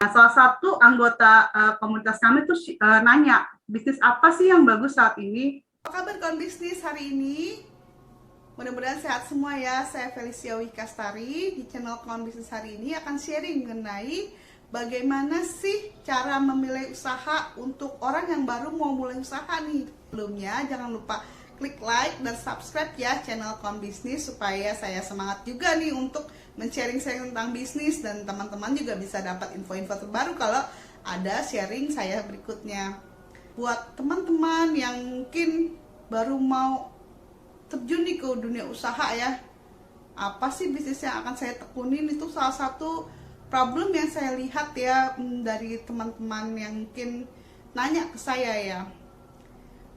Nah, salah satu anggota komunitas kami tuh nanya, bisnis apa sih yang bagus saat ini? Apa kabar kawan bisnis hari ini? Mudah-mudahan sehat semua ya. Saya Felicia Wikastari di channel kawan bisnis hari ini akan sharing mengenai bagaimana sih cara memilih usaha untuk orang yang baru mau mulai usaha nih. Sebelumnya jangan lupa klik like dan subscribe ya channel kawan bisnis supaya saya semangat juga nih untuk men-sharing tentang bisnis dan teman-teman juga bisa dapat info-info terbaru kalau ada sharing saya berikutnya. Buat teman-teman yang mungkin baru mau terjun nih ke dunia usaha ya, apa sih bisnis yang akan saya tekunin, itu salah satu problem yang saya lihat ya dari teman-teman yang mungkin nanya ke saya ya.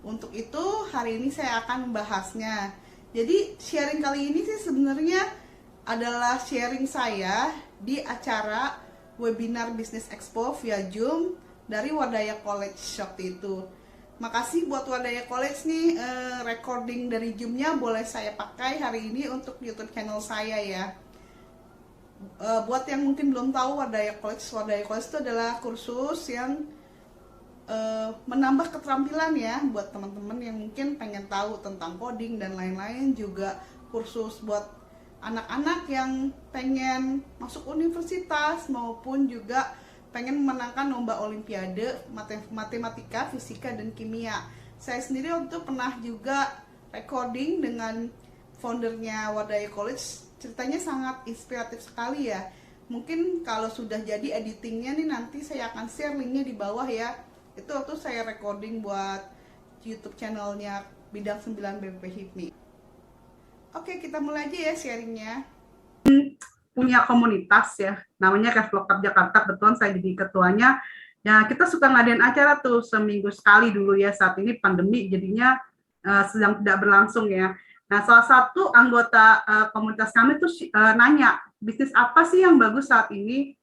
Untuk itu hari ini saya akan membahasnya. Jadi sharing kali ini sih sebenarnya adalah sharing saya di acara webinar Business Expo via Zoom dari Wadaya College waktu itu. Makasih buat Wadaya College nih, recording dari Zoom-nya boleh saya pakai hari ini untuk YouTube channel saya ya. Buat yang mungkin belum tahu Wadaya College itu adalah kursus yang menambah keterampilan ya buat teman-teman yang mungkin pengen tahu tentang coding dan lain-lain, juga kursus buat anak-anak yang pengen masuk universitas maupun juga pengen memenangkan lomba olimpiade matematika, fisika, dan kimia. Saya sendiri waktu itu pernah juga recording dengan foundernya Wadaya College, ceritanya sangat inspiratif sekali ya. Mungkin kalau sudah jadi editingnya nih nanti saya akan share linknya di bawah ya. Itu waktu saya recording buat YouTube channelnya Bidang 9 BP HIPMI. Oke, kita mulai aja ya sharingnya. Punya komunitas ya, namanya Cashflow Cup Jakarta, kebetulan saya jadi ketuanya. Ya, kita suka ngadain acara tuh seminggu sekali dulu ya, saat ini pandemi jadinya sedang tidak berlangsung ya. Nah, salah satu anggota komunitas kami tuh nanya, bisnis apa sih yang bagus saat ini?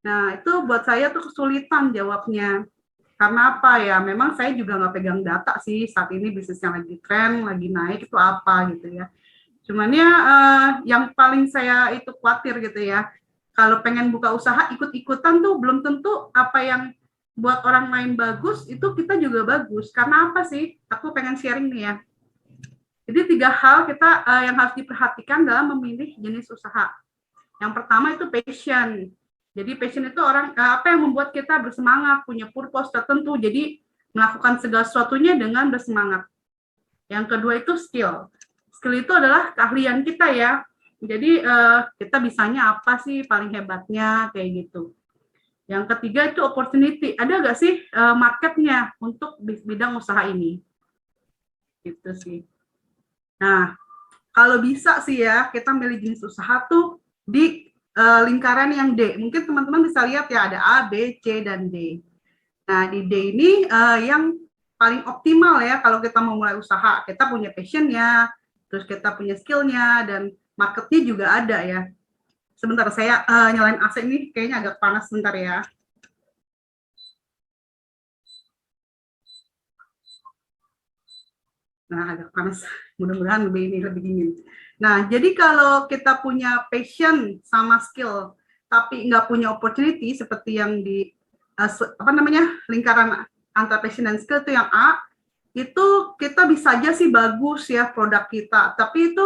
Nah, itu buat saya tuh kesulitan jawabnya. Karena apa ya, memang saya juga nggak pegang data sih saat ini bisnis yang lagi tren, lagi naik itu apa gitu ya. Cuman ya yang paling saya itu khawatir gitu ya, kalau pengen buka usaha ikut-ikutan tuh belum tentu apa yang buat orang lain bagus, itu kita juga bagus. Karena apa sih? Aku pengen sharing nih ya. Jadi 3 hal kita yang harus diperhatikan dalam memilih jenis usaha. Yang pertama itu passion. Jadi passion itu orang apa yang membuat kita bersemangat, punya purpose tertentu. Jadi melakukan segala sesuatunya dengan bersemangat. Yang kedua itu skill. Skill itu adalah keahlian kita ya. Jadi kita bisanya apa sih paling hebatnya kayak gitu. Yang ketiga itu opportunity. Ada nggak sih marketnya untuk bidang usaha ini? Gitu sih. Nah, kalau bisa sih ya kita milih jenis usaha tuh di lingkaran yang D. Mungkin teman-teman bisa lihat ya, ada A, B, C, dan D. Nah, di D ini yang paling optimal ya kalau kita mau mulai usaha. Kita punya passion-nya, terus kita punya skill-nya, dan market-nya juga ada ya. Sebentar, saya nyalain AC ini kayaknya agak panas sebentar ya. Nah, agak panas. Mudah-mudahan lebih dingin. Nah, jadi kalau kita punya passion sama skill, tapi nggak punya opportunity seperti yang di lingkaran antara passion dan skill itu yang A, itu kita bisa aja sih bagus ya produk kita, tapi itu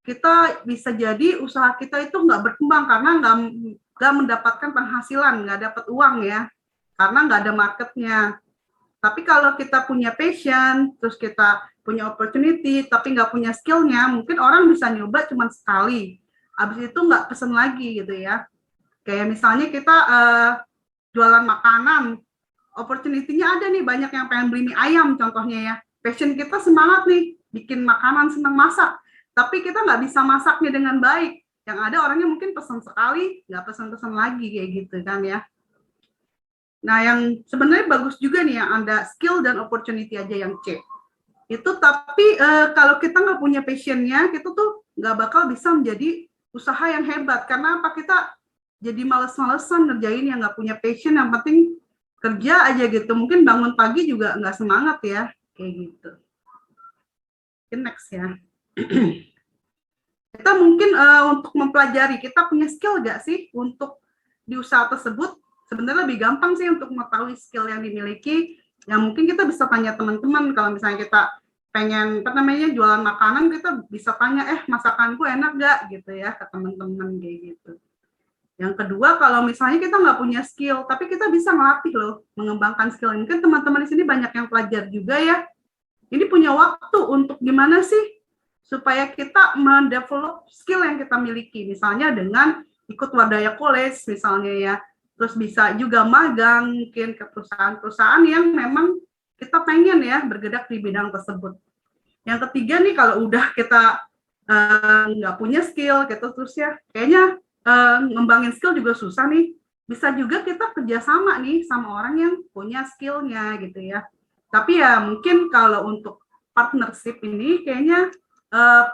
kita bisa jadi usaha kita itu nggak berkembang karena nggak mendapatkan penghasilan, nggak dapat uang ya, karena nggak ada marketnya. Tapi kalau kita punya passion, terus kita punya opportunity, tapi nggak punya skillnya, mungkin orang bisa nyoba cuma sekali. Habis itu nggak pesen lagi gitu ya. Kayak misalnya kita jualan makanan, opportunity-nya ada nih, banyak yang pengen beli mie ayam contohnya ya. Passion kita semangat nih, bikin makanan, senang masak. Tapi kita nggak bisa masaknya dengan baik. Yang ada orangnya mungkin pesan sekali, nggak pesan-pesan lagi kayak gitu kan ya. Nah, yang sebenarnya bagus juga nih yang ada skill dan opportunity aja yang C. Itu tapi kalau kita nggak punya passionnya, kita tuh nggak bakal bisa menjadi usaha yang hebat. Karena apa? Kita jadi males-malesan ngerjain yang nggak punya passion, yang penting kerja aja gitu. Mungkin bangun pagi juga nggak semangat ya, kayak gitu. Next ya. Kita mungkin untuk mempelajari, kita punya skill nggak sih untuk di usaha tersebut? sebenarnya lebih gampang sih untuk mengetahui skill yang dimiliki. Yang mungkin kita bisa tanya teman-teman, kalau misalnya kita pengen jualan makanan, kita bisa tanya, masakanku enak gak gitu ya, ke teman-teman kayak gitu. Yang kedua, kalau misalnya kita nggak punya skill, tapi kita bisa ngelatih loh, mengembangkan skill ini. Kan teman-teman di sini banyak yang pelajar juga ya. Ini punya waktu untuk gimana sih supaya kita mendevelop skill yang kita miliki. Misalnya dengan ikut Wadaya College misalnya ya. Terus bisa juga magang mungkin ke perusahaan-perusahaan yang memang kita pengen ya bergerak di bidang tersebut. Yang ketiga nih, kalau udah kita nggak punya skill gitu terus ya, kayaknya ngembangin skill juga susah nih. Bisa juga kita kerjasama nih sama orang yang punya skillnya gitu ya. Tapi ya mungkin kalau untuk partnership ini kayaknya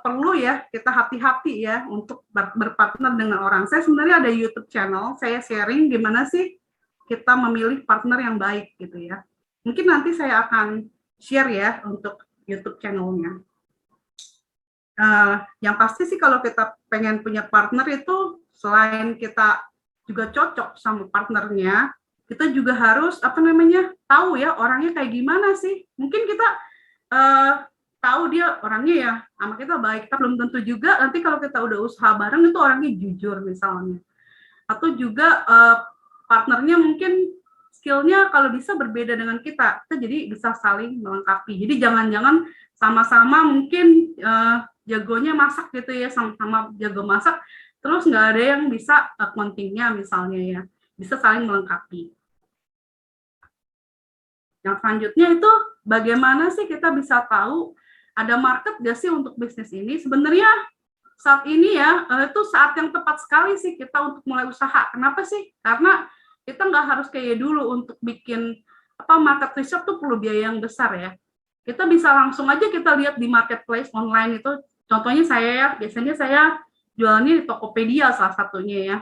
perlu ya kita hati-hati ya untuk berpartner dengan orang. Saya sebenarnya ada YouTube channel, saya sharing gimana sih kita memilih partner yang baik gitu ya. Mungkin nanti saya akan share ya untuk YouTube channelnya. Yang pasti sih kalau kita pengen punya partner itu selain kita juga cocok sama partnernya, kita juga harus tahu ya orangnya kayak gimana sih. Mungkin kita tahu dia orangnya ya sama kita baik, kita belum tentu juga nanti kalau kita udah usaha bareng itu orangnya jujur misalnya. Atau juga partnernya mungkin skillnya kalau bisa berbeda dengan kita jadi bisa saling melengkapi. Jadi jangan-jangan sama-sama mungkin jagonya masak gitu ya, sama-sama jago masak, terus nggak ada yang bisa accounting-nya misalnya ya, bisa saling melengkapi. Yang selanjutnya itu bagaimana sih kita bisa tahu ada market nggak sih untuk bisnis ini? Sebenarnya saat ini ya, itu saat yang tepat sekali sih kita untuk mulai usaha. Kenapa sih? Karena kita nggak harus kayak dulu untuk bikin market research tuh perlu biaya yang besar ya. Kita bisa langsung aja kita lihat di marketplace online itu. Contohnya biasanya saya jualnya di Tokopedia salah satunya ya.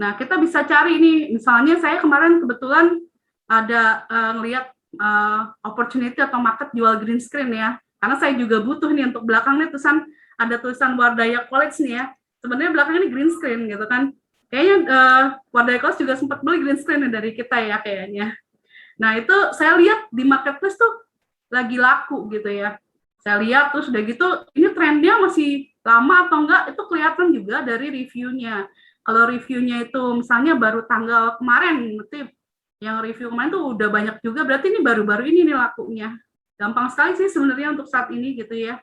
Nah, kita bisa cari nih, misalnya saya kemarin kebetulan ada ngelihat opportunity atau market jual green screen ya. Karena saya juga butuh nih untuk belakangnya ada tulisan Wadaya College nih ya. Sebenarnya belakangnya ini green screen gitu kan. Kayaknya Wadaya College juga sempat beli green screen dari kita ya kayaknya. Nah, itu saya lihat di marketplace tuh lagi laku gitu ya. Saya lihat terus udah gitu, ini trennya masih lama atau enggak, itu kelihatan juga dari reviewnya. Kalau reviewnya itu misalnya baru tanggal kemarin, berarti yang review kemarin tuh udah banyak juga, berarti ini baru-baru ini nih lakunya. Gampang sekali sih sebenarnya untuk saat ini gitu ya.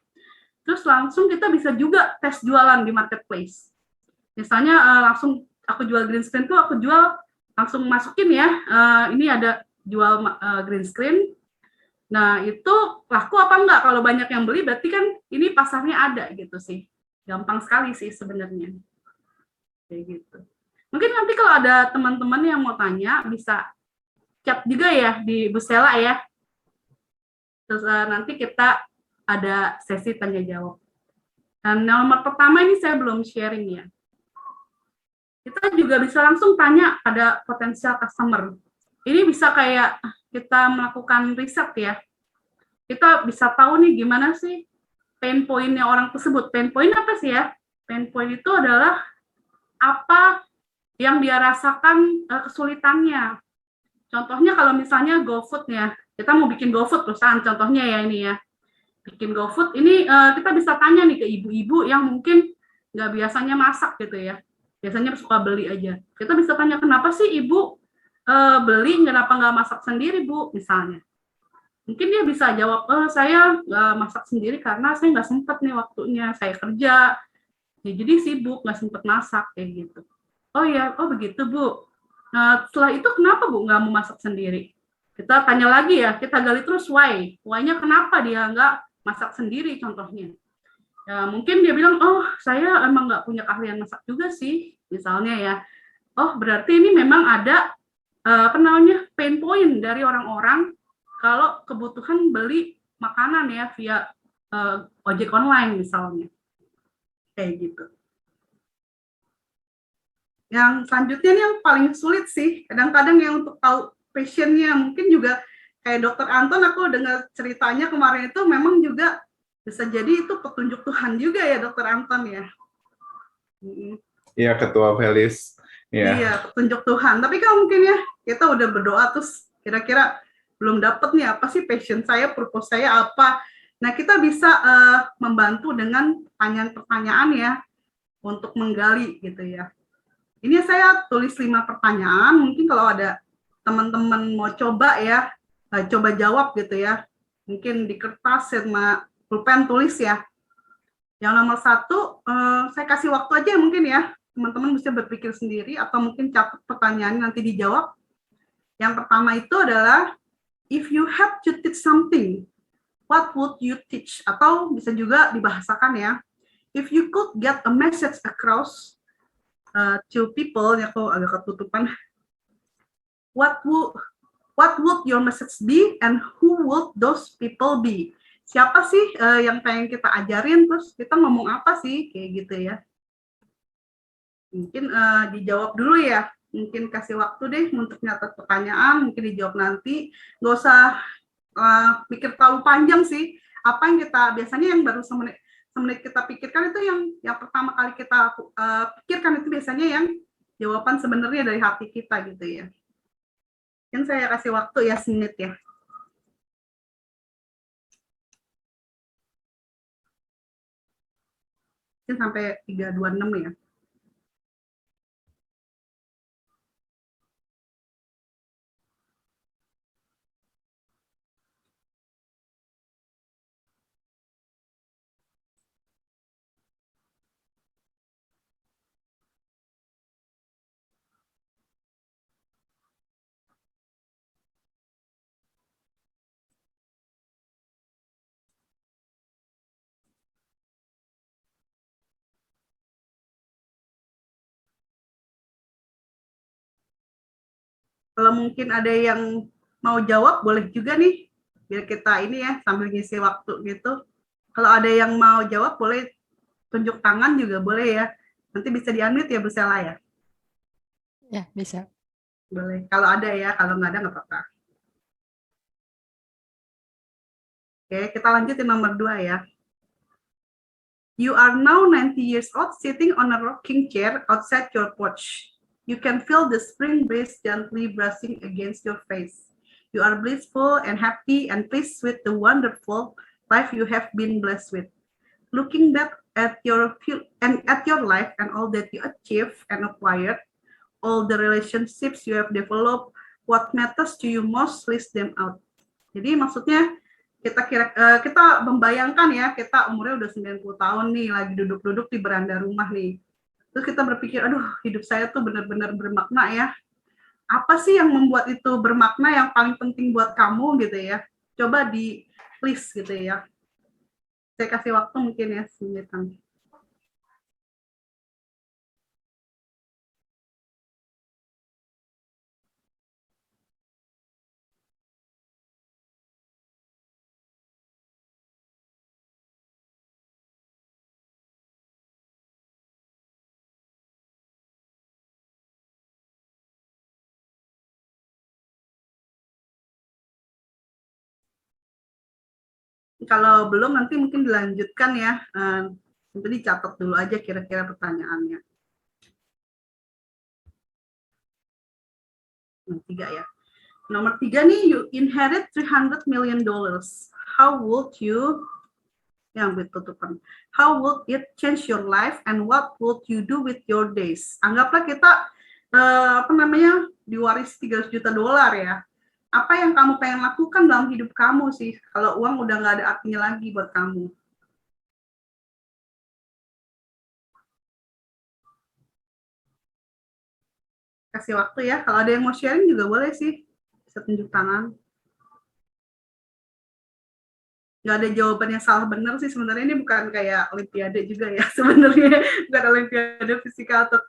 Terus langsung kita bisa juga tes jualan di marketplace. Misalnya langsung aku jual green screen tuh aku jual langsung masukin ya, ini ada jual green screen. Nah, itu laku apa enggak? Kalau banyak yang beli, berarti kan ini pasarnya ada gitu sih. Gampang sekali sih sebenarnya. Kayak gitu. Mungkin nanti kalau ada teman-teman yang mau tanya, bisa chat juga ya di Bu Stella ya. Terus nanti kita ada sesi tanya-jawab. Dan nomor pertama ini saya belum sharing ya. Kita juga bisa langsung tanya pada potensial customer. Ini bisa kayak kita melakukan riset ya. Kita bisa tahu nih gimana sih pain point-nya orang tersebut. Pain point apa sih ya? Pain point itu adalah apa yang dia rasakan kesulitannya. Contohnya kalau misalnya GoFood ya, kita mau bikin GoFood perusahaan, contohnya ya ini ya. Bikin GoFood, ini kita bisa tanya nih ke ibu-ibu yang mungkin nggak biasanya masak gitu ya. Biasanya suka beli aja. Kita bisa tanya, kenapa sih ibu beli, kenapa nggak masak sendiri Bu, misalnya. Mungkin dia bisa jawab, saya nggak masak sendiri karena saya nggak sempat nih waktunya, saya kerja, ya, jadi sibuk, nggak sempat masak, kayak gitu. Oh ya, oh begitu Bu. Nah, setelah itu kenapa Bu nggak mau masak sendiri? Kita tanya lagi ya, kita gali terus why. Why-nya kenapa dia nggak masak sendiri contohnya. Ya, mungkin dia bilang, oh saya emang nggak punya keahlian masak juga sih, misalnya ya. Oh berarti ini memang ada pain point dari orang-orang kalau kebutuhan beli makanan ya via ojek online misalnya. Kayak gitu. Yang selanjutnya nih yang paling sulit sih, kadang-kadang yang untuk tahu passion-nya, mungkin juga kayak Dokter Anton, aku dengar ceritanya kemarin itu memang juga bisa jadi itu petunjuk Tuhan juga ya Dokter Anton ya. Iya Ketua Felis. Iya, petunjuk Tuhan. Tapi kan mungkin ya, kita udah berdoa terus kira-kira belum dapet nih apa sih passion saya, purpose saya apa. Nah, kita bisa membantu dengan pertanyaan-pertanyaan ya untuk menggali gitu ya. Ini saya tulis 5 pertanyaan, mungkin kalau ada teman-teman mau coba ya, coba jawab gitu ya. Mungkin di kertas sama pulpen tulis ya. Yang nomor 1, saya kasih waktu aja mungkin ya, teman-teman bisa berpikir sendiri atau mungkin catat pertanyaan nanti dijawab. Yang pertama itu adalah, if you have to teach something, what would you teach? Atau bisa juga dibahasakan ya, if you could get a message across to people, ya kok agak ketutupan, what would your message be and who would those people be? Siapa sih yang pengen kita ajarin, terus kita ngomong apa sih, kayak gitu ya. Mungkin dijawab dulu ya, mungkin kasih waktu deh untuk nyatet pertanyaan, mungkin dijawab nanti, nggak usah pikir terlalu panjang sih. Apa yang kita, biasanya yang baru semenit kita pikirkan itu yang pertama kali kita pikirkan itu biasanya yang jawaban sebenarnya dari hati kita gitu ya. Mungkin saya kasih waktu ya semenit ya. Mungkin sampai 3:26 ya. Kalau mungkin ada yang mau jawab, boleh juga nih, biar kita ini ya, sambil ngisi waktu gitu. Kalau ada yang mau jawab, boleh tunjuk tangan juga boleh ya. Nanti bisa di-unmute ya, Bu Sela ya? Ya, bisa. Boleh. Kalau ada ya, kalau nggak ada nggak apa-apa. Oke, kita lanjut yang nomor 2 ya. You are now 90 years old, sitting on a rocking chair outside your porch. You can feel the spring breeze gently brushing against your face. You are blissful and happy and pleased with the wonderful life you have been blessed with. Looking back at your life and all that you achieved and acquired, all the relationships you have developed, what matters to you most, list them out. Jadi maksudnya kita membayangkan ya, kita umurnya udah 90 tahun nih, lagi duduk-duduk di beranda rumah nih. Terus kita berpikir, aduh hidup saya tuh benar-benar bermakna ya. Apa sih yang membuat itu bermakna, yang paling penting buat kamu gitu ya. Coba di list gitu ya. Saya kasih waktu mungkin ya, semenitan. Kalau belum nanti mungkin dilanjutkan ya. Nanti dicatat dulu aja kira-kira pertanyaannya. Nomor 3 ya. Nomor 3 nih, you inherit $300 million. How would you, yang tutupan, how would it change your life and what would you do with your days? Anggaplah kita diwaris $300 juta ya. Apa yang kamu pengen lakukan dalam hidup kamu sih kalau uang udah nggak ada artinya lagi buat kamu? Kasih waktu ya. Kalau ada yang mau sharing juga boleh sih, bisa tunjuk tangan. Nggak ada jawaban yang salah benar sih, sebenarnya ini bukan kayak olimpiade juga ya, sebenarnya bukan olimpiade fisika atau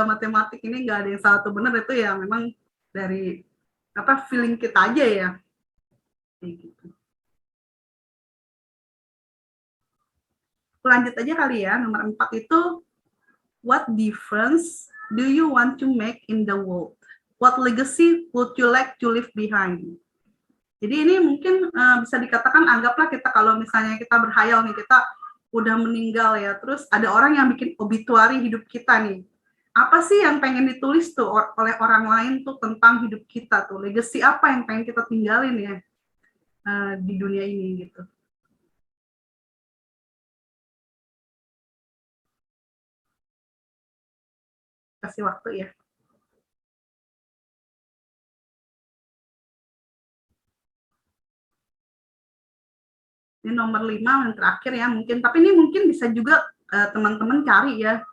matematik, ini nggak ada yang salah atau benar, itu ya memang dari feeling kita aja ya. Kayak gitu. Lanjut aja kali ya, nomor 4 itu, what difference do you want to make in the world? What legacy would you like to leave behind? Jadi ini mungkin bisa dikatakan, anggaplah kita kalau misalnya kita berhayal nih, kita udah meninggal ya, terus ada orang yang bikin obituari hidup kita nih. apa sih yang pengen ditulis tuh oleh orang lain tuh tentang hidup kita tuh, legacy apa yang pengen kita tinggalin ya di dunia ini gitu. Kasih waktu ya. Ini nomor 5 yang terakhir ya mungkin, tapi ini mungkin bisa juga teman-teman cari ya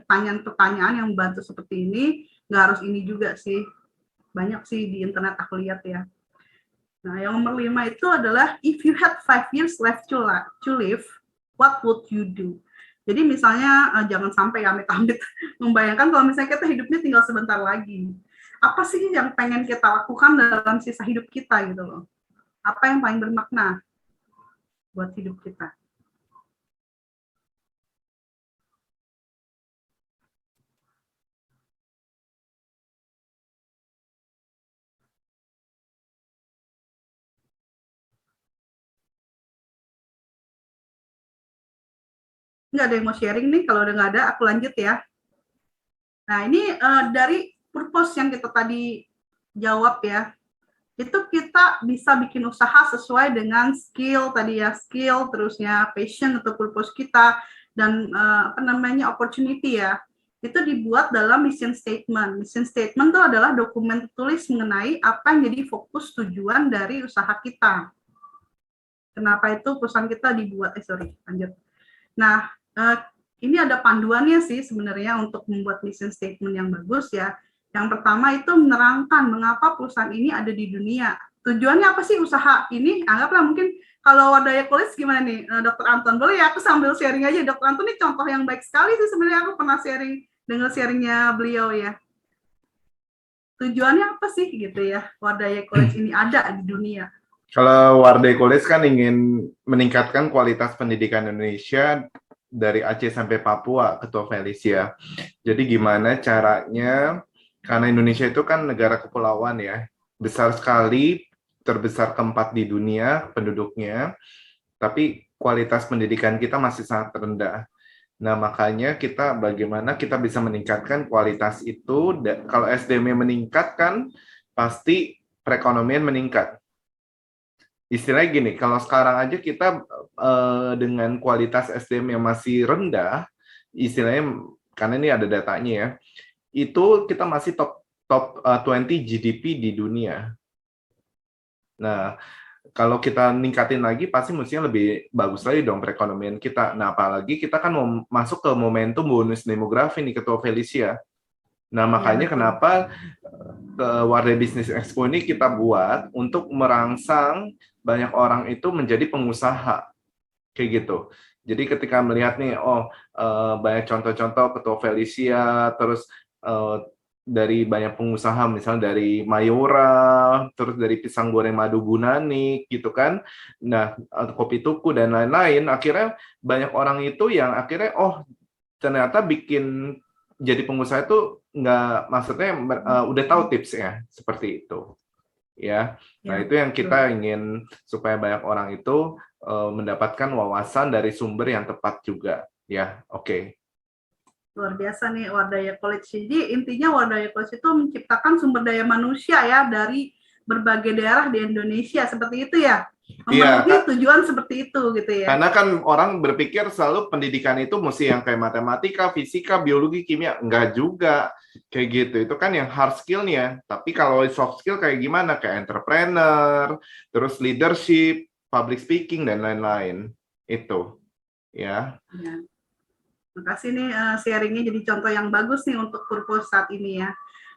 pertanyaan-pertanyaan yang membantu seperti ini, nggak harus ini juga sih, banyak sih di internet aku lihat ya. Nah yang nomor 5 itu adalah if you had 5 years left to live, what would you do? Jadi misalnya jangan sampai amit-amit membayangkan kalau misalnya kita hidupnya tinggal sebentar lagi, apa sih yang pengen kita lakukan dalam sisa hidup kita gitu loh, apa yang paling bermakna buat hidup kita. Nggak ada yang mau sharing nih, kalau udah nggak ada aku lanjut ya. Nah ini dari purpose yang kita tadi jawab ya, itu kita bisa bikin usaha sesuai dengan skill tadi ya, skill terusnya passion atau purpose kita, dan apa namanya opportunity ya, itu dibuat dalam mission statement. Mission statement itu adalah dokumen tertulis mengenai apa yang jadi fokus tujuan dari usaha kita. Kenapa itu perusahaan kita dibuat, lanjut. Nah, ini ada panduannya sih sebenarnya untuk membuat mission statement yang bagus ya. Yang pertama itu menerangkan mengapa perusahaan ini ada di dunia. Tujuannya apa sih usaha ini? Anggaplah mungkin kalau Wadaya College gimana nih, Dr. Anton? Boleh ya aku sambil sharing aja. Dr. Anton ini contoh yang baik sekali sih sebenarnya, aku pernah sharing, dengar sharingnya beliau ya. Tujuannya apa sih gitu ya, Wadaya College ini ada di dunia? Kalau Wadaya College kan ingin meningkatkan kualitas pendidikan Indonesia dari Aceh sampai Papua, Ketua Felicia. Jadi gimana caranya, karena Indonesia itu kan negara kepulauan ya, besar sekali, terbesar keempat di dunia penduduknya, tapi kualitas pendidikan kita masih sangat rendah. Nah, makanya bagaimana kita bisa meningkatkan kualitas itu. Kalau SDM meningkat kan, pasti perekonomian meningkat. Istilahnya gini, kalau sekarang aja kita dengan kualitas SDM yang masih rendah, istilahnya karena ini ada datanya ya, itu kita masih top 20 GDP di dunia. Nah, kalau kita ningkatin lagi, pasti mestinya lebih bagus lagi dong perekonomian kita. Nah, apalagi kita kan mau masuk ke momentum bonus demografi nih, Ketua Felicia. Nah, makanya kenapa Wadaya Business Expo ini kita buat untuk merangsang banyak orang itu menjadi pengusaha, kayak gitu. Jadi ketika melihat nih, banyak contoh-contoh Ketua Felicia, terus dari banyak pengusaha, misalnya dari Mayora, terus dari pisang goreng madu Bunani, gitu kan. Nah, Kopi Tuku dan lain-lain, akhirnya banyak orang itu yang akhirnya, ternyata bikin jadi pengusaha itu nggak, maksudnya udah tahu tipsnya seperti itu ya. Nah itu yang kita ingin supaya banyak orang itu mendapatkan wawasan dari sumber yang tepat juga ya. Oke. Luar biasa nih Wadaya College. Jadi intinya Wadaya College itu menciptakan sumber daya manusia ya dari berbagai daerah di Indonesia, seperti itu ya. Memenuhi tujuan seperti itu gitu ya. Karena kan orang berpikir selalu pendidikan itu mesti yang kayak matematika, fisika, biologi, kimia. Enggak juga kayak gitu. Itu kan yang hard skill-nya. Tapi kalau soft skill kayak gimana? Kayak entrepreneur, terus leadership, public speaking, dan lain-lain. Itu. Ya. Makasih nih sharingnya jadi contoh yang bagus nih untuk purpose saat ini ya.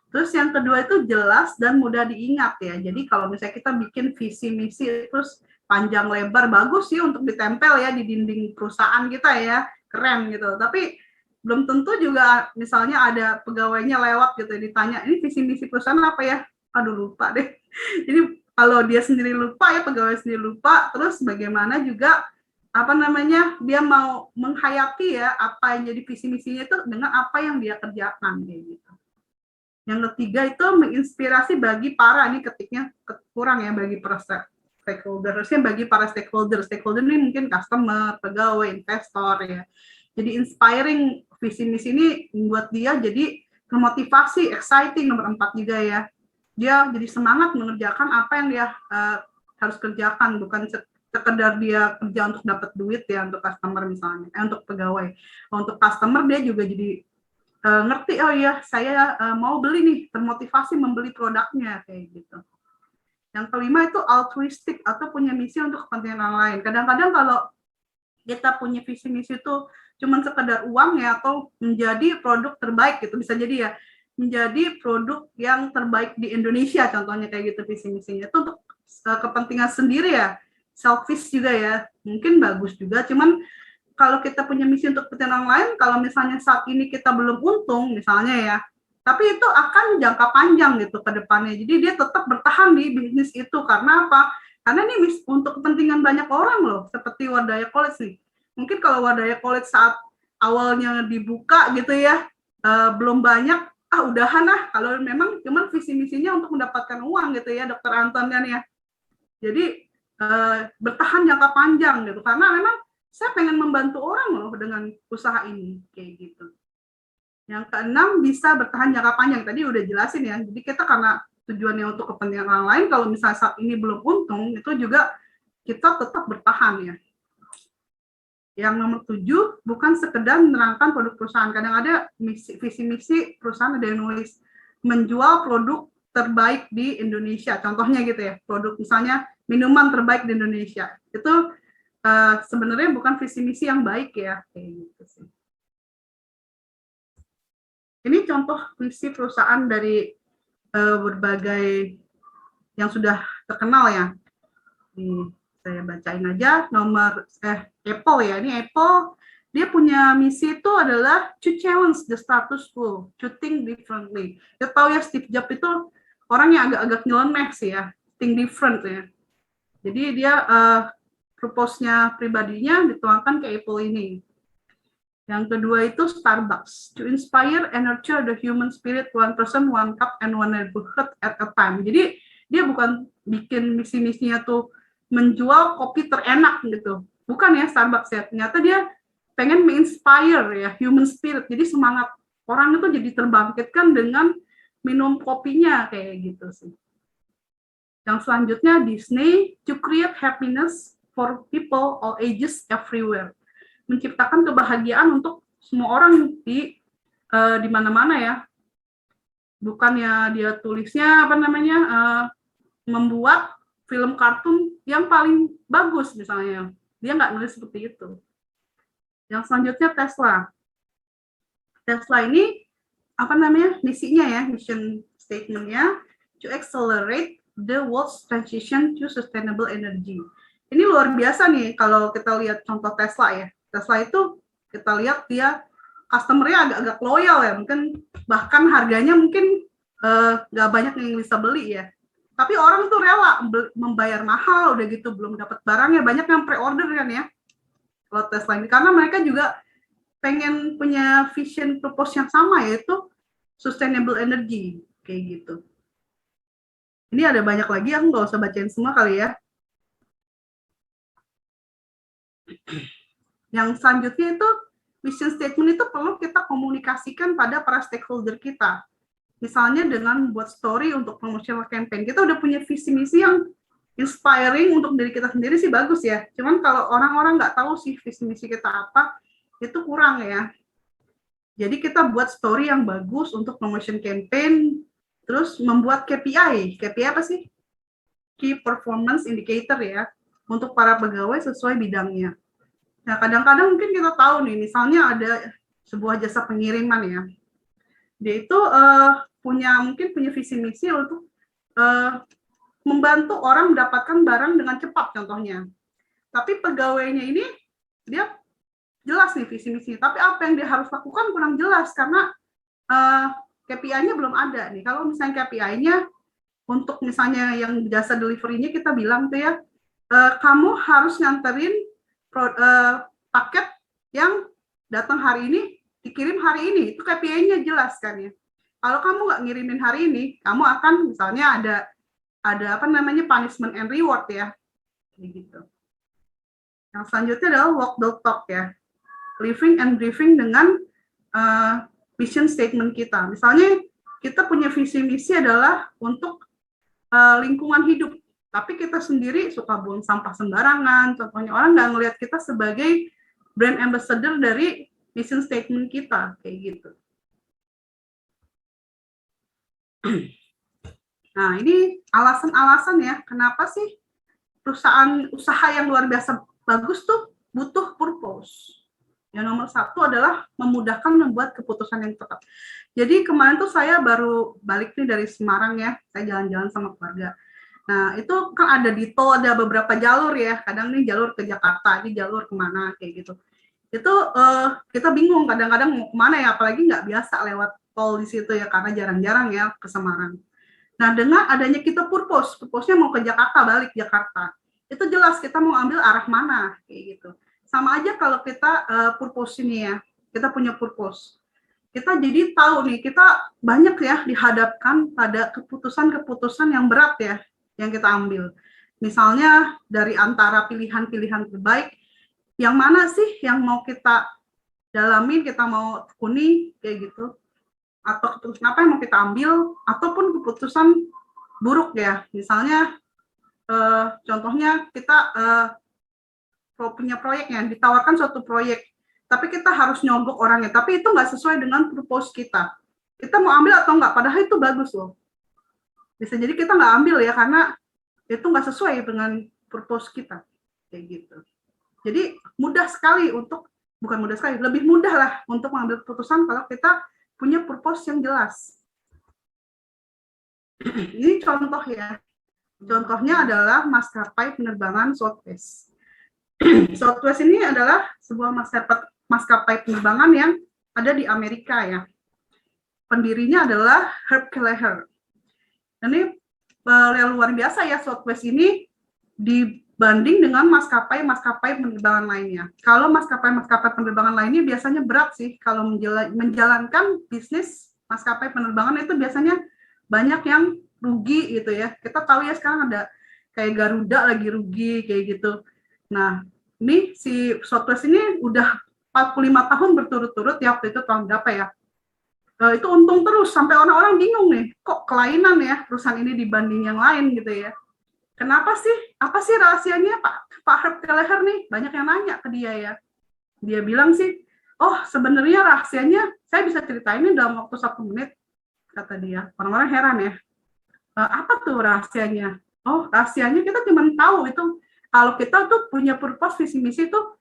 Terus yang kedua itu jelas dan mudah diingat ya. Jadi kalau misalnya kita bikin visi misi terus panjang lebar, bagus sih untuk ditempel ya di dinding perusahaan kita ya, keren gitu. Tapi belum tentu juga misalnya ada pegawainya lewat gitu ditanya, ini visi misi perusahaan apa ya? Aduh lupa deh. Jadi kalau dia sendiri lupa ya, pegawai sendiri lupa, terus bagaimana juga apa namanya dia mau menghayati ya apa yang jadi visi misinya itu dengan apa yang dia kerjakan kayak gitu. Yang ketiga itu menginspirasi bagi para, ini ketiknya kurang ya, bagi para stakeholder, harusnya bagi para stakeholder ini mungkin customer, pegawai, investor ya. Jadi inspiring visi misi ini membuat dia jadi termotivasi, exciting, nomor 4 juga ya. Dia jadi semangat mengerjakan apa yang dia harus kerjakan, bukan sekedar dia kerja untuk dapat duit ya, untuk customer misalnya, untuk pegawai. Untuk customer dia juga jadi ngerti, oh iya saya mau beli nih, termotivasi membeli produknya kayak gitu. Yang kelima itu altruistik atau punya misi untuk kepentingan orang lain. Kadang-kadang kalau kita punya visi misi itu cuma sekedar uang ya, atau menjadi produk terbaik gitu, bisa jadi ya, menjadi produk yang terbaik di Indonesia contohnya kayak gitu visi misinya, itu untuk kepentingan sendiri ya, selfish juga ya, mungkin bagus juga, cuman kalau kita punya misi untuk kepentingan orang lain, kalau misalnya saat ini kita belum untung misalnya ya, tapi itu akan jangka panjang gitu ke depannya. Jadi dia tetap bertahan di bisnis itu. Karena apa? Karena ini untuk kepentingan banyak orang loh, seperti Wadaya College nih. Mungkin kalau Wadaya College saat awalnya dibuka gitu ya, belum banyak, udahan lah. Kalau memang cuman visi misinya untuk mendapatkan uang gitu ya, Dokter Anton kan ya. Jadi bertahan jangka panjang gitu. Karena memang saya pengen membantu orang loh dengan usaha ini, kayak gitu. Yang keenam, bisa bertahan jangka panjang. Tadi udah jelasin ya. Jadi kita karena tujuannya untuk kepentingan orang lain, kalau misalnya saat ini belum untung, itu juga kita tetap bertahan ya. Yang nomor 7, bukan sekedar menerangkan produk perusahaan. Kadang ada visi misi perusahaan ada yang nulis menjual produk terbaik di Indonesia. Contohnya gitu ya, produk misalnya minuman terbaik di Indonesia. Itu sebenarnya bukan visi misi yang baik ya, kayak gitu sih. Ini contoh visi perusahaan dari berbagai yang sudah terkenal ya. Nih, saya bacain aja nomor Apple ya. Ini Apple, dia punya misi itu adalah to challenge the status quo, to think differently. Kita tahu ya Steve Jobs itu orang yang agak-agak nyeleneh sih ya, think different ya. Jadi dia purpose-nya pribadinya dituangkan ke Apple ini. Yang kedua itu Starbucks, to inspire and nurture the human spirit, one person, one cup, and one neighborhood at a time. Jadi dia bukan bikin misi-misinya tuh menjual kopi terenak gitu. Bukan ya Starbucks ya, ternyata dia pengen menginspire ya human spirit. Jadi semangat orang itu jadi terbangkitkan dengan minum kopinya kayak gitu sih. Yang selanjutnya Disney, to create happiness for people all ages everywhere. Menciptakan kebahagiaan untuk semua orang di mana-mana ya. Bukannya dia tulisnya membuat film kartun yang paling bagus misalnya. Dia nggak nulis seperti itu. Yang selanjutnya Tesla. Tesla ini misinya ya, mission statement-nya to accelerate the world's transition to sustainable energy. Ini luar biasa nih kalau kita lihat contoh Tesla ya. Tesla itu kita lihat dia customer-nya agak-agak loyal ya, mungkin bahkan harganya mungkin nggak banyak yang bisa beli ya. Tapi orang tuh rela membayar mahal, udah gitu belum dapat barangnya, banyak yang pre-order kan ya. Kalau Tesla ini, karena mereka juga pengen punya vision purpose yang sama, yaitu sustainable energy, kayak gitu. Ini ada banyak lagi, aku nggak usah bacain semua kali ya. Yang selanjutnya itu mission statement itu perlu kita komunikasikan pada para stakeholder kita. Misalnya dengan buat story untuk promotional campaign. Kita udah punya visi misi yang inspiring untuk diri kita sendiri sih bagus ya. Cuman kalau orang-orang nggak tahu sih visi misi kita apa, itu kurang ya. Jadi kita buat story yang bagus untuk promotion campaign, terus membuat KPI. KPI apa sih? Key Performance Indicator ya, untuk para pegawai sesuai bidangnya. Nah, kadang-kadang mungkin kita tahu nih, misalnya ada sebuah jasa pengiriman ya, dia itu mungkin punya visi misi untuk membantu orang mendapatkan barang dengan cepat contohnya. Tapi pegawainya ini dia jelas nih visi misi, tapi apa yang dia harus lakukan kurang jelas karena KPI-nya belum ada nih. Kalau misalnya KPI-nya untuk misalnya yang jasa delivery-nya kita bilang tuh ya, kamu harus nganterin paket yang datang hari ini, dikirim hari ini, itu KPI-nya jelas kan ya. Kalau kamu nggak ngirimin hari ini, kamu akan misalnya ada punishment and reward ya, gitu. Yang selanjutnya adalah walk the talk ya, living and breathing dengan mission statement kita. Misalnya kita punya visi misi adalah untuk lingkungan hidup, tapi kita sendiri suka buang sampah sembarangan. Contohnya orang nggak ngelihat kita sebagai brand ambassador dari mission statement kita, kayak gitu. Nah, ini alasan-alasan ya, kenapa sih perusahaan usaha yang luar biasa bagus tuh butuh purpose. Yang nomor satu adalah memudahkan membuat keputusan yang tepat. Jadi kemarin tuh saya baru balik nih dari Semarang ya, saya jalan-jalan sama keluarga. Nah, itu kan ada di tol, ada beberapa jalur ya, kadang nih jalur ke Jakarta, ini jalur kemana, kayak gitu. Itu kita bingung kadang-kadang mau kemana ya, apalagi nggak biasa lewat tol di situ ya, karena jarang-jarang ya ke Semarang. Nah, dengan adanya kita purpose-nya mau ke Jakarta, balik Jakarta, itu jelas kita mau ambil arah mana, kayak gitu. Sama aja kalau kita purpose ini ya, kita punya purpose. Kita jadi tahu nih, kita banyak ya dihadapkan pada keputusan-keputusan yang berat ya, yang kita ambil. Misalnya dari antara pilihan-pilihan terbaik, yang mana sih yang mau kita dalamin, kita mau tekuni, kayak gitu. Atau keputusan apa yang mau kita ambil, ataupun keputusan buruk ya. Misalnya, contohnya kita punya proyek ya, ditawarkan suatu proyek, tapi kita harus nyogok orangnya, tapi itu nggak sesuai dengan purpose kita. Kita mau ambil atau nggak, padahal itu bagus loh. Bisa jadi kita nggak ambil ya, karena itu nggak sesuai dengan purpose kita. Kayak gitu. Jadi mudah sekali untuk, bukan mudah sekali, lebih mudah lah untuk mengambil keputusan kalau kita punya purpose yang jelas. Ini contoh ya. Contohnya adalah maskapai penerbangan Southwest. Southwest ini adalah sebuah maskapai penerbangan yang ada di Amerika ya. Pendirinya adalah Herb Kelleher. Ini luar biasa ya, Southwest ini dibanding dengan maskapai penerbangan lainnya. Kalau maskapai penerbangan lainnya biasanya berat sih, kalau menjalankan bisnis maskapai penerbangan itu biasanya banyak yang rugi gitu ya. Kita tahu ya sekarang ada kayak Garuda lagi rugi kayak gitu. Nah, ini si Southwest ini udah 45 tahun berturut-turut ya, waktu itu tahun berapa ya? Itu untung terus, sampai orang-orang bingung nih, kok kelainan ya perusahaan ini dibanding yang lain gitu ya. Kenapa sih? Apa sih rahasianya Pak Herb Kelleher nih? Banyak yang nanya ke dia ya. Dia bilang sih, oh sebenarnya rahasianya, saya bisa ceritain ini dalam waktu 1 menit, kata dia. Orang-orang heran ya. Apa tuh rahasianya? Oh, rahasianya kita cuma tahu itu kalau kita tuh punya purpose, visi misi tuh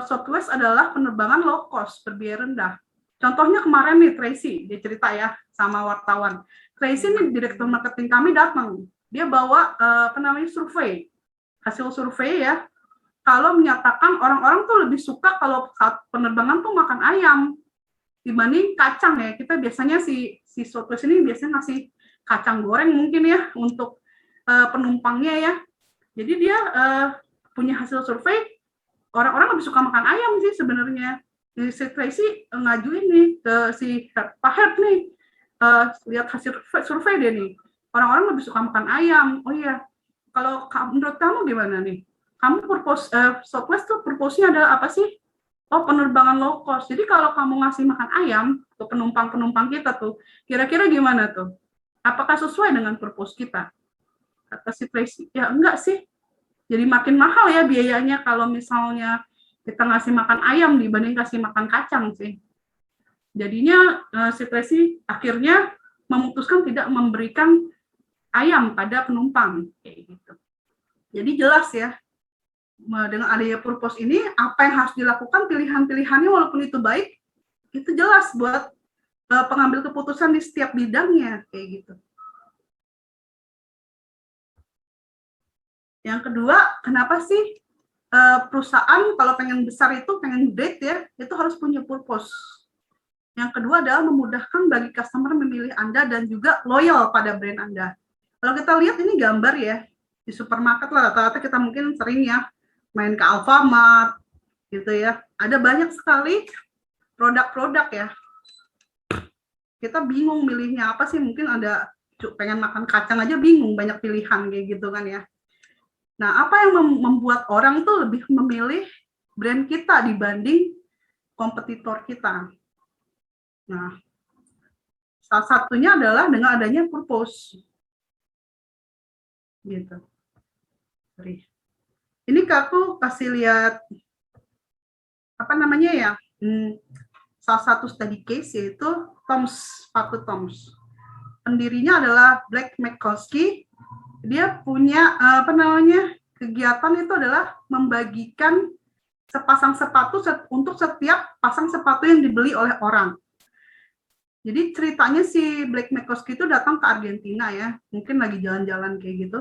Southwest adalah penerbangan low cost, berbiaya rendah. Contohnya kemarin nih Tracy, dia cerita ya sama wartawan. Tracy nih direktur marketing kami datang, dia bawa survei, hasil survei ya. Kalau menyatakan orang-orang tuh lebih suka kalau saat penerbangan tuh makan ayam dibanding kacang ya. Kita biasanya si Southwest ini biasanya ngasih kacang goreng mungkin ya untuk penumpangnya ya. Jadi dia punya hasil survei, orang-orang lebih suka makan ayam sih sebenarnya. Si Tracy ngajuin nih ke si Pak Herb nih, lihat hasil survei dia nih, orang-orang lebih suka makan ayam. Oh iya, kalau menurut kamu gimana nih? Kamu purpose Southwest tuh purpose-nya adalah apa sih? Oh, penerbangan low cost. Jadi kalau kamu ngasih makan ayam ke penumpang-penumpang kita tuh, kira-kira gimana tuh? Apakah sesuai dengan purpose kita? Kata si Tracy, ya enggak sih. Jadi makin mahal ya biayanya kalau misalnya kita ngasih makan ayam dibanding kasih makan kacang sih. Jadinya si Tracy akhirnya memutuskan tidak memberikan ayam pada penumpang kayak gitu. Jadi jelas ya, dengan adanya purpose ini, apa yang harus dilakukan, pilihan-pilihannya walaupun itu baik, itu jelas buat pengambil keputusan di setiap bidangnya kayak gitu. Yang kedua, kenapa sih perusahaan kalau pengen besar itu, pengen great ya, itu harus punya purpose. Yang kedua adalah memudahkan bagi customer memilih Anda dan juga loyal pada brand Anda. Kalau kita lihat ini gambar ya, di supermarket lah rata-rata kita mungkin sering ya main ke Alfamart gitu ya. Ada banyak sekali produk-produk ya. Kita bingung milihnya apa sih, mungkin ada pengen makan kacang aja bingung, banyak pilihan kayak gitu kan ya. Nah, apa yang membuat orang tuh lebih memilih brand kita dibanding kompetitor kita? Nah, salah satunya adalah dengan adanya purpose. Gitu. Sorry. Ini aku kasih lihat apa namanya ya, salah satu study case yaitu sepatu Toms. Pendirinya adalah Blake McCoskey. Dia punya kegiatan itu adalah membagikan sepasang sepatu untuk setiap pasang sepatu yang dibeli oleh orang. Jadi ceritanya si Blake McCoskey itu datang ke Argentina ya, mungkin lagi jalan-jalan kayak gitu.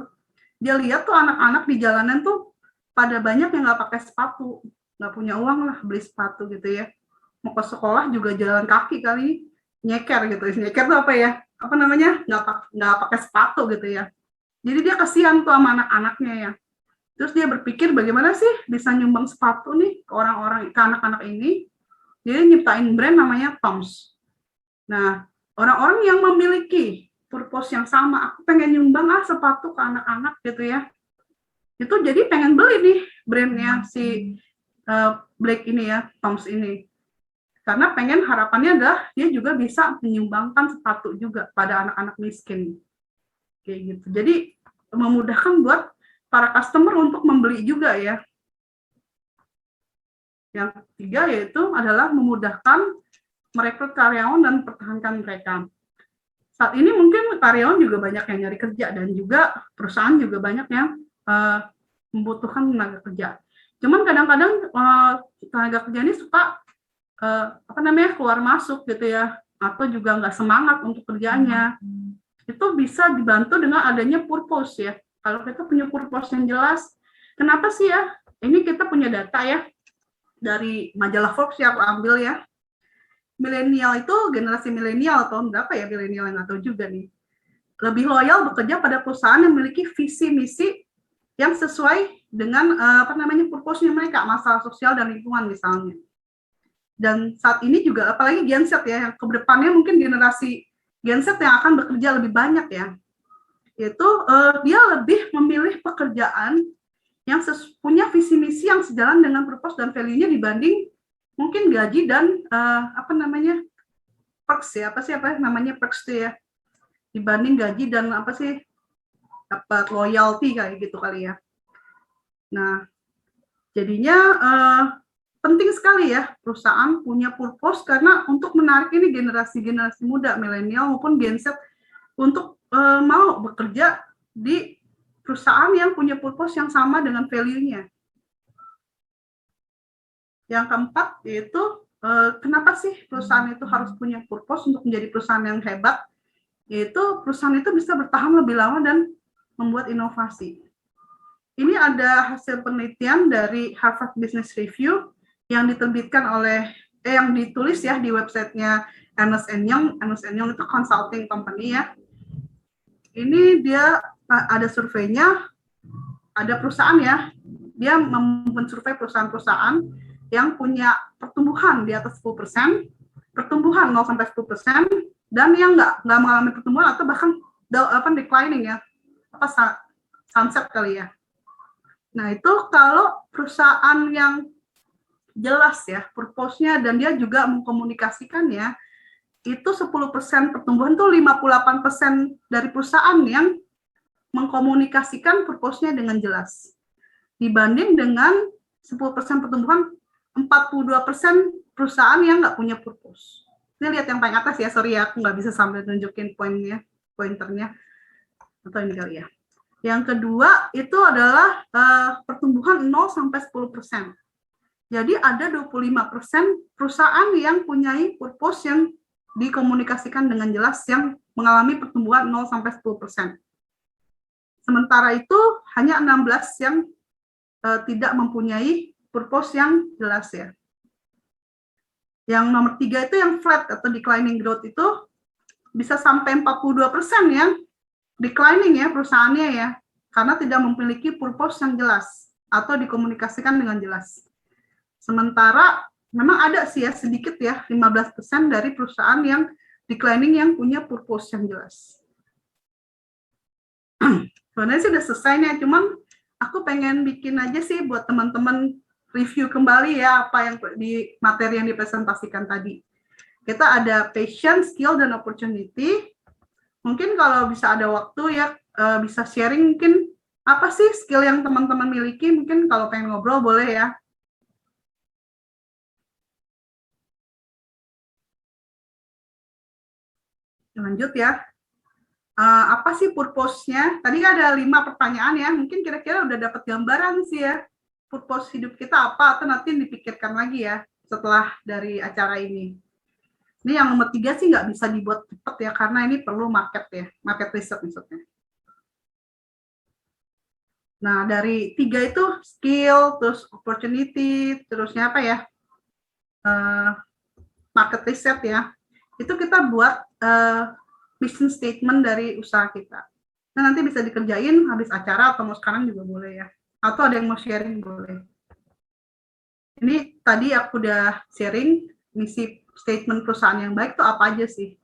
Dia lihat tuh anak-anak di jalanan tuh pada banyak yang nggak pakai sepatu, nggak punya uang lah beli sepatu gitu ya. Mau ke sekolah juga jalan kaki kali, nyeker gitu. Nyeker tuh apa ya? Apa namanya? Nggak pakai sepatu gitu ya. Jadi dia kasihan tuh sama anak-anaknya ya. Terus dia berpikir bagaimana sih bisa nyumbang sepatu nih ke orang-orang, ke anak-anak ini. Dia nyiptain brand namanya Toms. Nah, orang-orang yang memiliki purpose yang sama, aku pengen nyumbang sepatu ke anak-anak gitu ya. Itu jadi pengen beli nih brandnya si Blake ini ya, Toms ini. Karena pengen harapannya adalah dia juga bisa menyumbangkan sepatu juga pada anak-anak miskin. Kayak gitu. Jadi memudahkan buat para customer untuk membeli juga ya. Yang ketiga yaitu adalah memudahkan merekrut karyawan dan pertahankan mereka. Saat ini mungkin karyawan juga banyak yang nyari kerja dan juga perusahaan juga banyak yang membutuhkan tenaga kerja. Cuman kadang-kadang tenaga kerja ini suka keluar masuk gitu ya, atau juga nggak semangat untuk kerjanya. Itu bisa dibantu dengan adanya purpose ya. Kalau kita punya purpose yang jelas, kenapa sih ya? Ini kita punya data ya dari majalah Forbes yang aku ambil ya. Milenial itu, generasi milenial tahun berapa ya milenial yang nggak tahu juga nih. Lebih loyal bekerja pada perusahaan yang memiliki visi misi yang sesuai dengan purpose-nya mereka, masalah sosial dan lingkungan misalnya. Dan saat ini juga apalagi Gen Z ya, yang kedepannya mungkin generasi Gen Z yang akan bekerja lebih banyak ya, yaitu dia lebih memilih pekerjaan yang punya visi misi yang sejalan dengan purpose dan value-nya dibanding mungkin gaji dan perks ya, perks itu ya, dibanding gaji dan dapat loyalty kayak gitu kali ya. Nah, jadinya penting sekali ya perusahaan punya purpose karena untuk menarik ini generasi muda, milenial maupun Gen Z untuk mau bekerja di perusahaan yang punya purpose yang sama dengan value-nya. Yang keempat yaitu kenapa sih perusahaan itu harus punya purpose untuk menjadi perusahaan yang hebat, yaitu perusahaan itu bisa bertahan lebih lama dan membuat inovasi. Ini ada hasil penelitian dari Harvard Business Review yang diterbitkan yang ditulis ya di websitenya Ernst & Young. Ernst & Young itu consulting company ya. Ini dia ada surveinya, ada perusahaan ya, dia mensurvei perusahaan-perusahaan yang punya pertumbuhan di atas 10%, pertumbuhan 0-10%, dan yang nggak mengalami pertumbuhan atau bahkan declining ya, sunset kali ya. Nah itu kalau perusahaan yang jelas ya purpose-nya dan dia juga mengkomunikasikannya, itu 10% pertumbuhan tuh 58% dari perusahaan yang mengkomunikasikan purpose-nya dengan jelas. Dibanding dengan 10% pertumbuhan, 42% perusahaan yang nggak punya purpose. Ini lihat yang paling atas ya, sorry ya, aku nggak bisa sambil tunjukin pointernya. Atau ini kali ya. Yang kedua itu adalah pertumbuhan 0-10%. Jadi ada 25% perusahaan yang punya purpose yang dikomunikasikan dengan jelas yang mengalami pertumbuhan 0-10%. Sementara itu hanya 16 yang tidak mempunyai purpose yang jelas ya. Yang nomor 3 itu yang flat atau declining growth itu bisa sampai 42% yang declining ya perusahaannya ya, karena tidak memiliki purpose yang jelas atau dikomunikasikan dengan jelas. Sementara memang ada sih ya sedikit ya 15% dari perusahaan yang declining yang punya purpose yang jelas. Sebenarnya sih udah selesai nih, cuman aku pengen bikin aja sih buat teman-teman review kembali ya apa yang di materi yang dipresentasikan tadi. Kita ada passion, skill, dan opportunity. Mungkin kalau bisa ada waktu ya, bisa sharing mungkin apa sih skill yang teman-teman miliki. Mungkin kalau pengen ngobrol boleh ya. Lanjut ya. Apa sih purpose-nya? Tadi ada 5 pertanyaan ya. Mungkin kira-kira udah dapat gambaran sih ya. Purpose hidup kita apa, atau nanti dipikirkan lagi ya setelah dari acara ini. Ini yang nomor 3 sih nggak bisa dibuat cepat ya, karena ini perlu market ya, market research maksudnya. Nah, dari 3 itu skill, terus opportunity, terusnya apa ya, market research ya, itu kita buat mission statement dari usaha kita. Nah, nanti bisa dikerjain habis acara atau mau sekarang juga boleh ya. Atau ada yang mau sharing boleh. Ini tadi aku udah sharing misi statement perusahaan yang baik itu apa aja sih.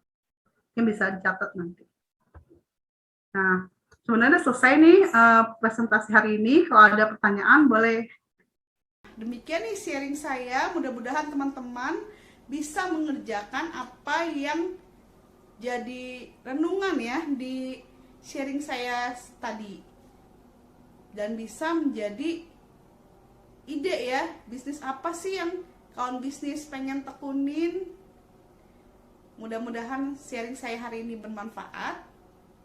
Yang bisa dicatat nanti. Nah, sebenarnya selesai nih presentasi hari ini. Kalau ada pertanyaan boleh. Demikian nih sharing saya. Mudah-mudahan teman-teman bisa mengerjakan apa yang jadi renungan ya di sharing saya tadi. Dan bisa menjadi ide ya, bisnis apa sih yang kawan bisnis pengen tekunin. Mudah-mudahan sharing saya hari ini bermanfaat.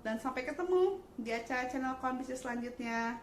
Dan sampai ketemu di acara channel kawan bisnis selanjutnya.